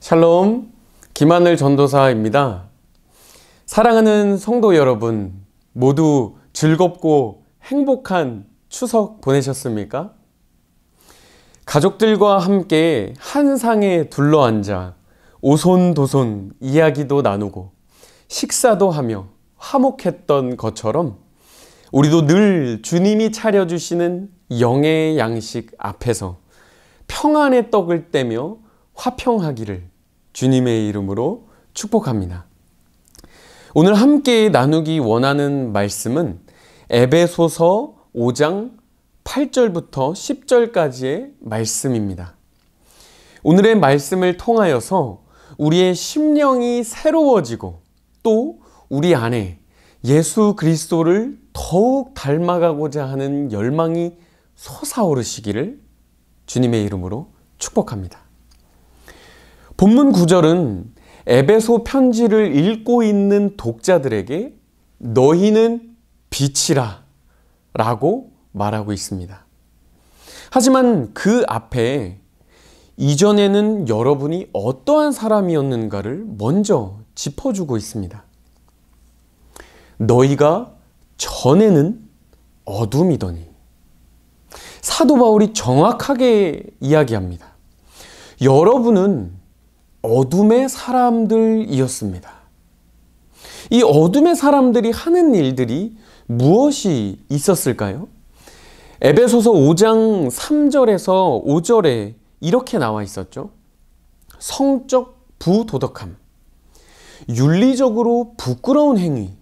샬롬, 김하늘 전도사입니다. 사랑하는 성도 여러분, 모두 즐겁고 행복한 추석 보내셨습니까? 가족들과 함께 한 상에 둘러앉아 오손도손 이야기도 나누고 식사도 하며 화목했던 것처럼 우리도 늘 주님이 차려주시는 영의 양식 앞에서 평안의 떡을 떼며 화평하기를 주님의 이름으로 축복합니다. 오늘 함께 나누기 원하는 말씀은 에베소서 5장 8절부터 10절까지의 말씀입니다. 오늘의 말씀을 통하여서 우리의 심령이 새로워지고 또 우리 안에 예수 그리스도를 더욱 닮아가고자 하는 열망이 솟아오르시기를 주님의 이름으로 축복합니다. 본문 구절은 에베소 편지를 읽고 있는 독자들에게 너희는 빛이라 라고 말하고 있습니다. 하지만 그 앞에 이전에는 여러분이 어떠한 사람이었는가를 먼저 짚어주고 있습니다. 너희가 전에는 어둠이더니. 사도 바울이 정확하게 이야기합니다. 여러분은 어둠의 사람들이었습니다. 이 어둠의 사람들이 하는 일들이 무엇이 있었을까요? 에베소서 5장 3절에서 5절에 이렇게 나와 있었죠. 성적 부도덕함, 윤리적으로 부끄러운 행위,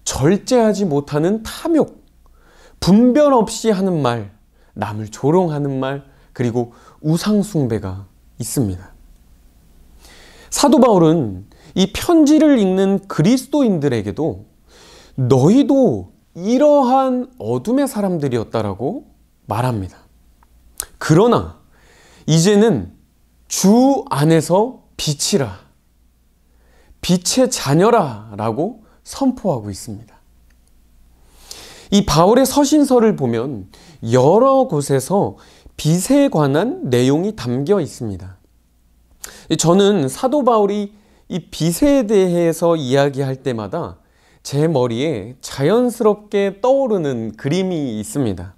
절제하지 못하는 탐욕, 분별 없이 하는 말, 남을 조롱하는 말, 그리고 우상숭배가 있습니다. 사도 바울은 이 편지를 읽는 그리스도인들에게도 너희도 이러한 어둠의 사람들이었다라고 말합니다. 그러나 이제는 주 안에서 빛이라, 빛의 자녀라 라고 선포하고 있습니다. 이 바울의 서신서를 보면 여러 곳에서 빛에 관한 내용이 담겨 있습니다. 저는 사도 바울이 이 빛에 대해서 이야기할 때마다 제 머리에 자연스럽게 떠오르는 그림이 있습니다.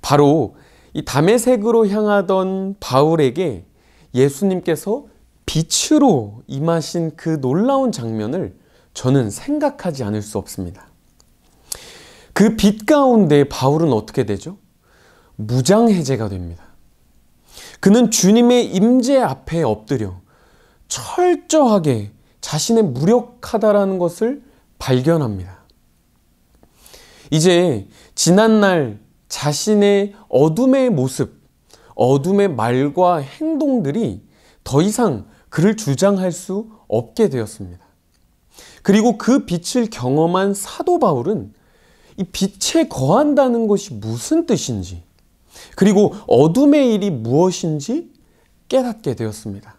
바로 이 다메섹으로 향하던 바울에게 예수님께서 빛으로 임하신 그 놀라운 장면을 저는 생각하지 않을 수 없습니다. 그 빛 가운데 바울은 어떻게 되죠? 무장해제가 됩니다. 그는 주님의 임재 앞에 엎드려 철저하게 자신의 무력하다라는 것을 발견합니다. 이제 지난날 자신의 어둠의 모습, 어둠의 말과 행동들이 더 이상 그를 주장할 수 없게 되었습니다. 그리고 그 빛을 경험한 사도 바울은 이 빛에 거한다는 것이 무슨 뜻인지, 그리고 어둠의 일이 무엇인지 깨닫게 되었습니다.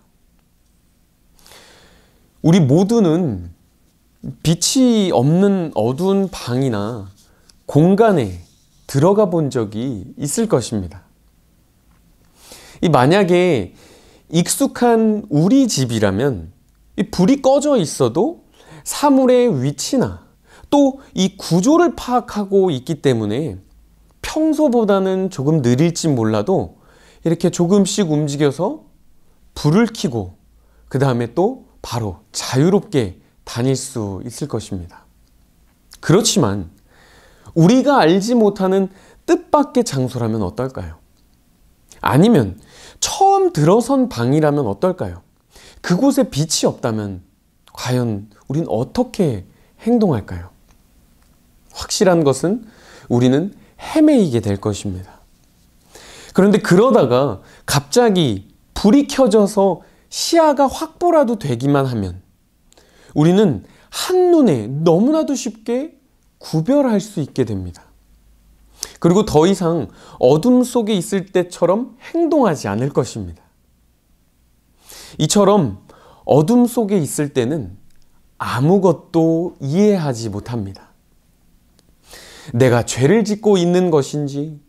우리 모두는 빛이 없는 어두운 방이나 공간에 들어가 본 적이 있을 것입니다. 만약에 익숙한 우리 집이라면 불이 꺼져 있어도 사물의 위치나 또 이 구조를 파악하고 있기 때문에 평소보다는 조금 느릴지 몰라도 이렇게 조금씩 움직여서 불을 켜고 그 다음에 또 바로 자유롭게 다닐 수 있을 것입니다. 그렇지만 우리가 알지 못하는 뜻밖의 장소라면 어떨까요? 아니면 처음 들어선 방이라면 어떨까요? 그곳에 빛이 없다면 과연 우린 어떻게 행동할까요? 확실한 것은 우리는 헤매이게 될 것입니다. 그런데 그러다가 갑자기 불이 켜져서 시야가 확보라도 되기만 하면 우리는 한눈에 너무나도 쉽게 구별할 수 있게 됩니다. 그리고 더 이상 어둠 속에 있을 때처럼 행동하지 않을 것입니다. 이처럼 어둠 속에 있을 때는 아무것도 이해하지 못합니다. 내가 죄를 짓고 있는 것인지,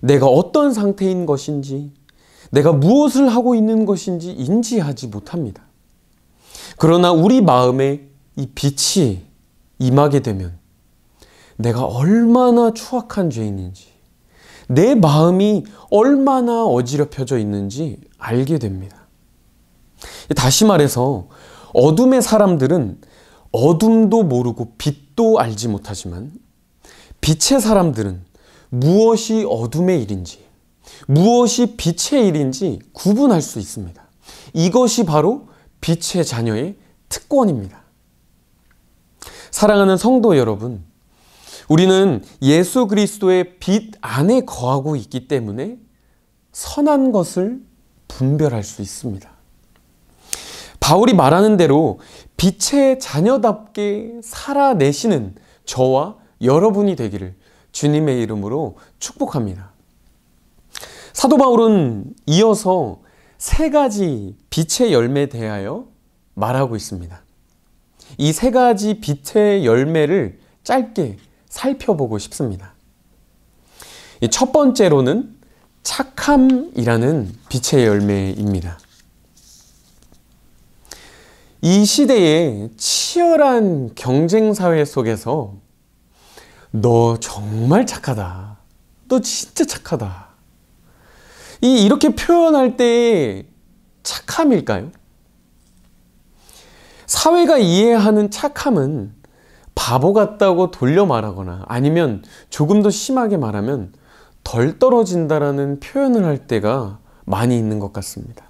내가 어떤 상태인 것인지, 내가 무엇을 하고 있는 것인지 인지하지 못합니다. 그러나 우리 마음에 이 빛이 임하게 되면 내가 얼마나 추악한 죄인인지, 내 마음이 얼마나 어지럽혀져 있는지 알게 됩니다. 다시 말해서 어둠의 사람들은 어둠도 모르고 빛도 알지 못하지만, 빛의 사람들은 무엇이 어둠의 일인지, 무엇이 빛의 일인지 구분할 수 있습니다. 이것이 바로 빛의 자녀의 특권입니다. 사랑하는 성도 여러분, 우리는 예수 그리스도의 빛 안에 거하고 있기 때문에 선한 것을 분별할 수 있습니다. 바울이 말하는 대로 빛의 자녀답게 살아내시는 저와 여러분이 되기를 주님의 이름으로 축복합니다. 사도 바울은 이어서 세 가지 빛의 열매에 대하여 말하고 있습니다. 이 세 가지 빛의 열매를 짧게 살펴보고 싶습니다. 첫 번째로는 착함이라는 빛의 열매입니다. 이 시대의 치열한 경쟁사회 속에서 너 정말 착하다, 너 진짜 착하다, 이렇게 표현할 때의 착함일까요? 사회가 이해하는 착함은 바보 같다고 돌려 말하거나, 아니면 조금 더 심하게 말하면 덜 떨어진다라는 표현을 할 때가 많이 있는 것 같습니다.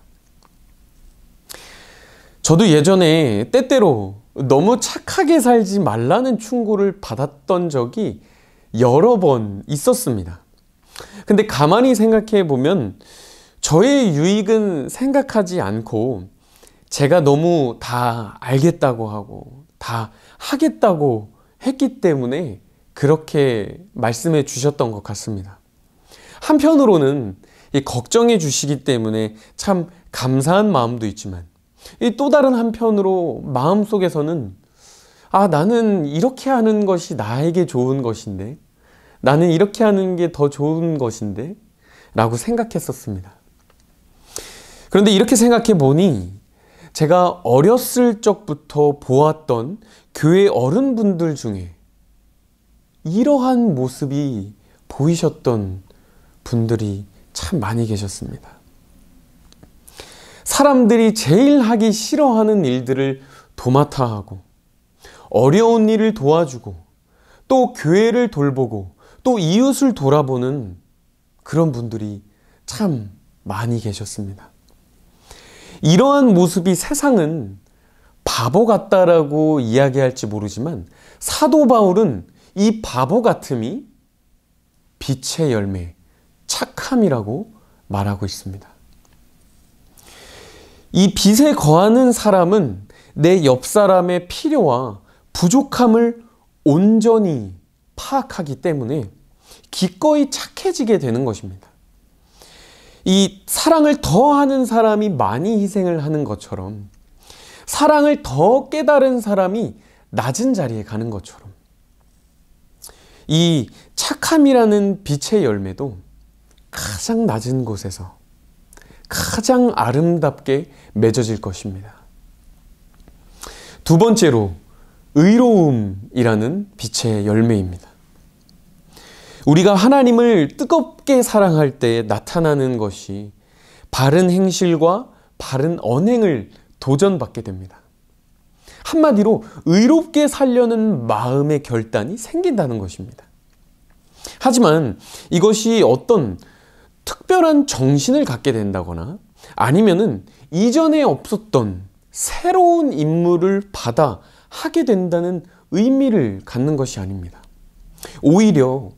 저도 예전에 때때로 너무 착하게 살지 말라는 충고를 받았던 적이 여러 번 있었습니다. 근데 가만히 생각해 보면 저의 유익은 생각하지 않고 제가 너무 다 알겠다고 하고 다 하겠다고 했기 때문에 그렇게 말씀해 주셨던 것 같습니다. 한편으로는 걱정해 주시기 때문에 참 감사한 마음도 있지만, 또 다른 한편으로 마음속에서는 나는 이렇게 하는 것이 나에게 좋은 것인데, 나는 이렇게 하는 게 더 좋은 것인데 라고 생각했었습니다. 그런데 이렇게 생각해 보니 제가 어렸을 적부터 보았던 교회 어른분들 중에 이러한 모습이 보이셨던 분들이 참 많이 계셨습니다. 사람들이 제일 하기 싫어하는 일들을 도맡아 하고, 어려운 일을 도와주고, 또 교회를 돌보고, 또 이웃을 돌아보는 그런 분들이 참 많이 계셨습니다. 이러한 모습이 세상은 바보 같다라고 이야기할지 모르지만, 사도 바울은 이 바보 같음이 빛의 열매, 착함이라고 말하고 있습니다. 이 빛에 거하는 사람은 내 옆 사람의 필요와 부족함을 온전히 파악하기 때문에 기꺼이 착해지게 되는 것입니다. 이 사랑을 더 하는 사람이 많이 희생을 하는 것처럼, 사랑을 더 깨달은 사람이 낮은 자리에 가는 것처럼, 이 착함이라는 빛의 열매도 가장 낮은 곳에서 가장 아름답게 맺어질 것입니다. 두 번째로 의로움이라는 빛의 열매입니다. 우리가 하나님을 뜨겁게 사랑할 때 나타나는 것이 바른 행실과 바른 언행을 도전받게 됩니다. 한마디로 의롭게 살려는 마음의 결단이 생긴다는 것입니다. 하지만 이것이 어떤 특별한 정신을 갖게 된다거나, 아니면은 이전에 없었던 새로운 임무를 받아 하게 된다는 의미를 갖는 것이 아닙니다. 오히려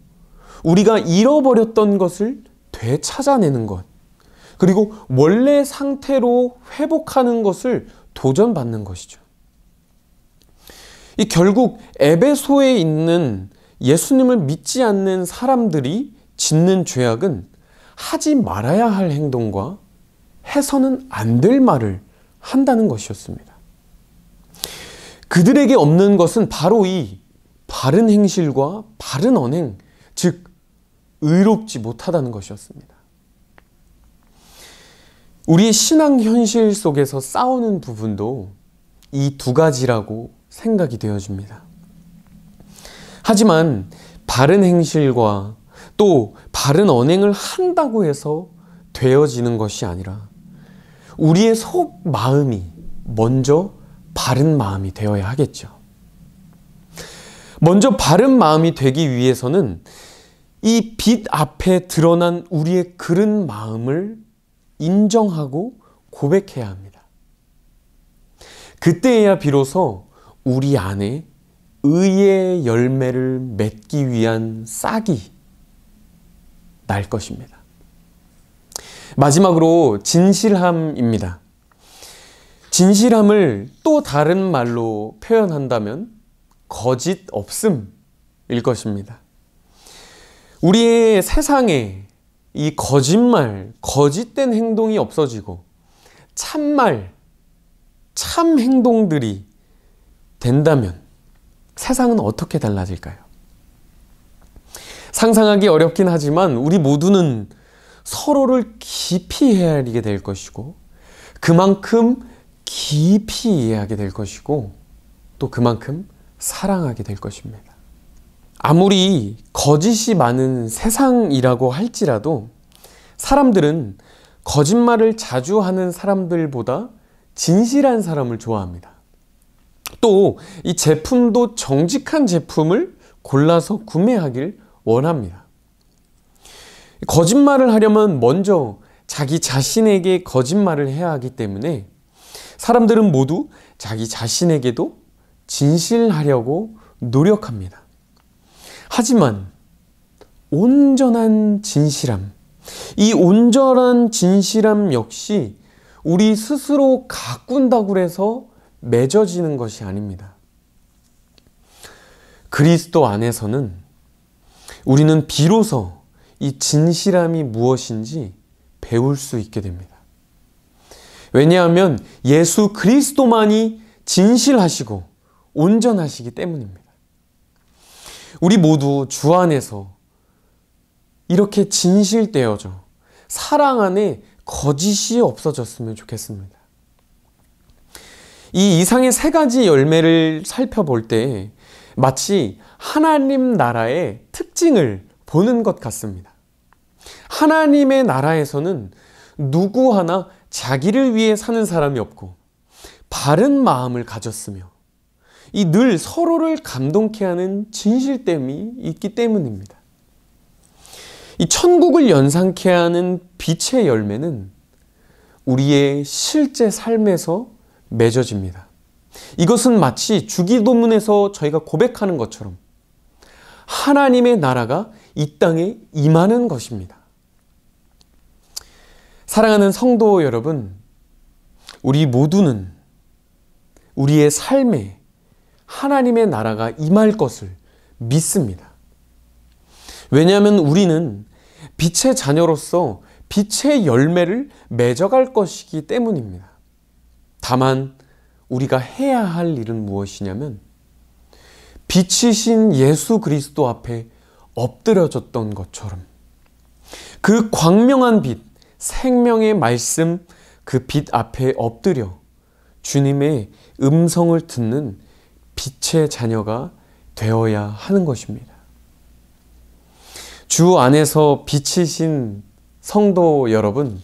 우리가 잃어버렸던 것을 되찾아내는 것, 그리고 원래 상태로 회복하는 것을 도전받는 것이죠. 결국 에베소에 있는 예수님을 믿지 않는 사람들이 짓는 죄악은 하지 말아야 할 행동과 해서는 안 될 말을 한다는 것이었습니다. 그들에게 없는 것은 바로 이 바른 행실과 바른 언행, 즉 의롭지 못하다는 것이었습니다. 우리의 신앙 현실 속에서 싸우는 부분도 이 두 가지라고 생각이 되어집니다. 하지만 바른 행실과 또 바른 언행을 한다고 해서 되어지는 것이 아니라 우리의 속 마음이 먼저 바른 마음이 되어야 하겠죠. 먼저 바른 마음이 되기 위해서는 이 빛 앞에 드러난 우리의 그른 마음을 인정하고 고백해야 합니다. 그때야 비로소 우리 안에 의의 열매를 맺기 위한 싹이 날 것입니다. 마지막으로 진실함입니다. 진실함을 또 다른 말로 표현한다면 거짓 없음일 것입니다. 우리의 세상에 이 거짓말, 거짓된 행동이 없어지고 참말, 참 행동들이 된다면 세상은 어떻게 달라질까요? 상상하기 어렵긴 하지만 우리 모두는 서로를 깊이 헤아리게 될 것이고 그만큼 깊이 이해하게 될 것이고 또 그만큼 사랑하게 될 것입니다. 아무리 거짓이 많은 세상이라고 할지라도 사람들은 거짓말을 자주 하는 사람들보다 진실한 사람을 좋아합니다. 또 이 제품도 정직한 제품을 골라서 구매하길 원합니다. 거짓말을 하려면 먼저 자기 자신에게 거짓말을 해야 하기 때문에 사람들은 모두 자기 자신에게도 진실하려고 노력합니다. 하지만 온전한 진실함, 이 온전한 진실함 역시 우리 스스로 가꾼다고 해서 맺어지는 것이 아닙니다. 그리스도 안에서는 우리는 비로소 이 진실함이 무엇인지 배울 수 있게 됩니다. 왜냐하면 예수 그리스도만이 진실하시고 온전하시기 때문입니다. 우리 모두 주 안에서 이렇게 진실되어져 사랑 안에 거짓이 없어졌으면 좋겠습니다. 이 이상의 세 가지 열매를 살펴볼 때 마치 하나님 나라의 특징을 보는 것 같습니다. 하나님의 나라에서는 누구 하나 자기를 위해 사는 사람이 없고 바른 마음을 가졌으며 이 늘 서로를 감동케 하는 진실됨이 있기 때문입니다. 이 천국을 연상케 하는 빛의 열매는 우리의 실제 삶에서 맺어집니다. 이것은 마치 주기도문에서 저희가 고백하는 것처럼 하나님의 나라가 이 땅에 임하는 것입니다. 사랑하는 성도 여러분, 우리 모두는 우리의 삶에 하나님의 나라가 임할 것을 믿습니다. 왜냐하면 우리는 빛의 자녀로서 빛의 열매를 맺어갈 것이기 때문입니다. 다만 우리가 해야 할 일은 무엇이냐면 빛이신 예수 그리스도 앞에 엎드려졌던 것처럼 그 광명한 빛, 생명의 말씀 그 빛 앞에 엎드려 주님의 음성을 듣는 빛의 자녀가 되어야 하는 것입니다. 주 안에서 빛이신 성도 여러분,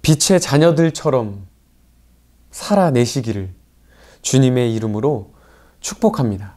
빛의 자녀들처럼 살아내시기를 주님의 이름으로 축복합니다.